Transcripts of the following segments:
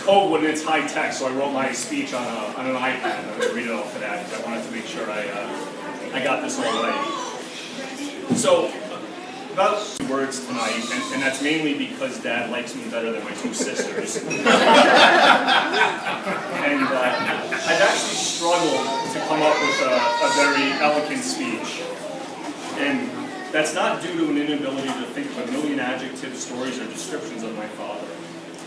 code when it's high tech, so I wrote my speech on an iPad. I'm going to read it off of that because I wanted to make sure I got this all right. So, about words tonight, and that's mainly because Dad likes me better than my two sisters. And I've actually struggled to come up with a very eloquent speech. And that's not due to an inability to think of a million adjectives, stories, or descriptions of my father,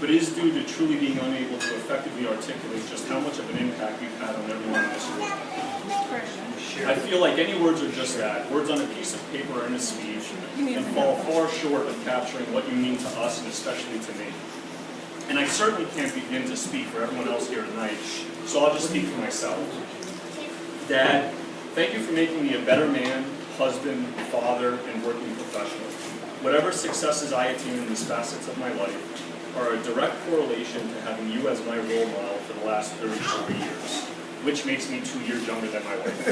but is due to truly being unable to effectively articulate just how much of an impact we've had on everyone in this room. I feel like any words are just that, words on a piece of paper or in a speech, and fall far short of capturing what you mean to us and especially to me. And I certainly can't begin to speak for everyone else here tonight, so I'll just speak for myself. Dad, thank you for making me a better man, husband, father, and working professional. Whatever successes I attain in these facets of my life are a direct correlation to having you as my role model for the last 34 years, which makes me 2 years younger than my wife.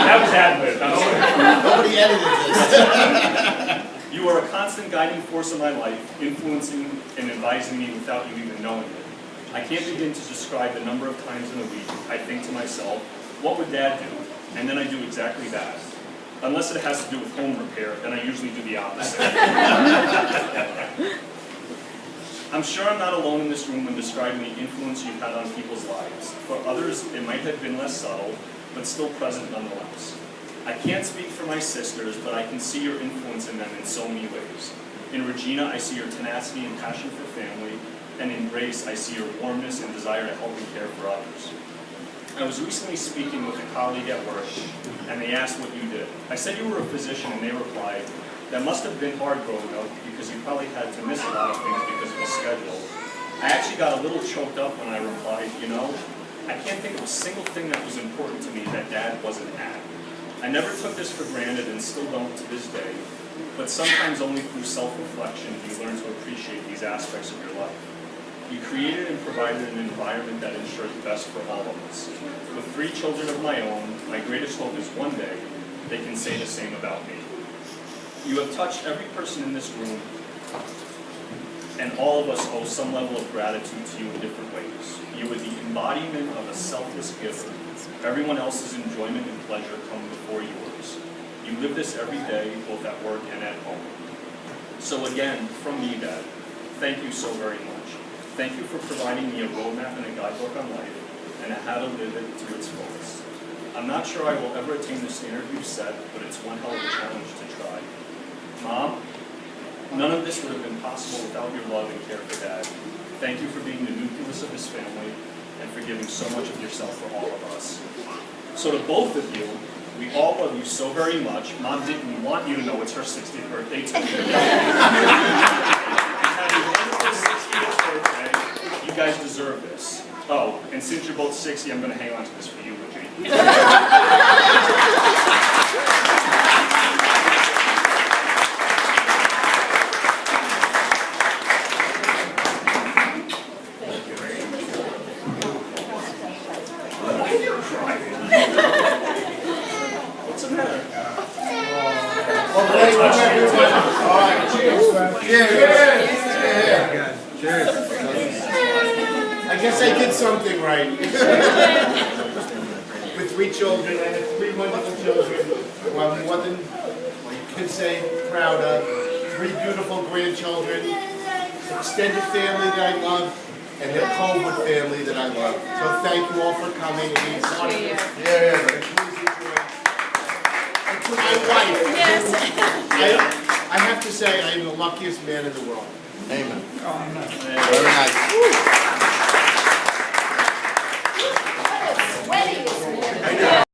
That was ad-libbed, I'm sorry. Nobody edited this. You are a constant guiding force in my life, influencing and advising me without you even knowing it. I can't begin to describe the number of times in a week I think to myself, what would Dad do? And then I do exactly that. Unless it has to do with home repair, then I usually do the opposite. I'm sure I'm not alone in this room when describing the influence you've had on people's lives. For others, it might have been less subtle, but still present nonetheless. I can't speak for my sisters, but I can see your influence in them in so many ways. In Regina, I see your tenacity and passion for family, and in Grace, I see your warmness and desire to help and care for others. I was recently speaking with a colleague at work, and they asked what you did. I said you were a physician, and they replied, that must have been hard growing up, because you probably had to miss a lot of things because of the schedule. I actually got a little choked up when I replied, you know, I can't think of a single thing that was important to me that Dad wasn't at. I never took this for granted and still don't to this day, but sometimes only through self-reflection do you learn to appreciate these aspects of your life. You created and provided an environment that ensures the best for all of us. With 3 children of my own, my greatest hope is one day they can say the same about me. You have touched every person in this room, and all of us owe some level of gratitude to you in different ways. You are the embodiment of a selfless giver. Everyone else's enjoyment and pleasure come before yours. You live this every day, both at work and at home. So again, from me, Dad, thank you so very much. Thank you for providing me a roadmap and a guidebook on life, and how to live it to its fullest. I'm not sure I will ever attain the standard you've set, but it's one hell of a challenge to try. Mom, none of this would have been possible without your love and care for Dad. Thank you for being the nucleus of this family, and for giving so much of yourself for all of us. So to both of you, we all love you so very much. Mom didn't want you to know it's her 60th birthday today. Have a wonderful 60th birthday. You guys deserve this. Oh, and since you're both 60, I'm going to hang on to this for you, Woodry. What's the matter? All right, cheers. Cheers. I guess I did something right. With 3 children, I had 3 wonderful children. Well, more than I can say proud of. 3 beautiful grandchildren, extended family that I love, and the Colewood family that I love. So thank you all for coming. And to my wife. Yes. I have to say I am the luckiest man in the world. Amen. Oh, Very nice.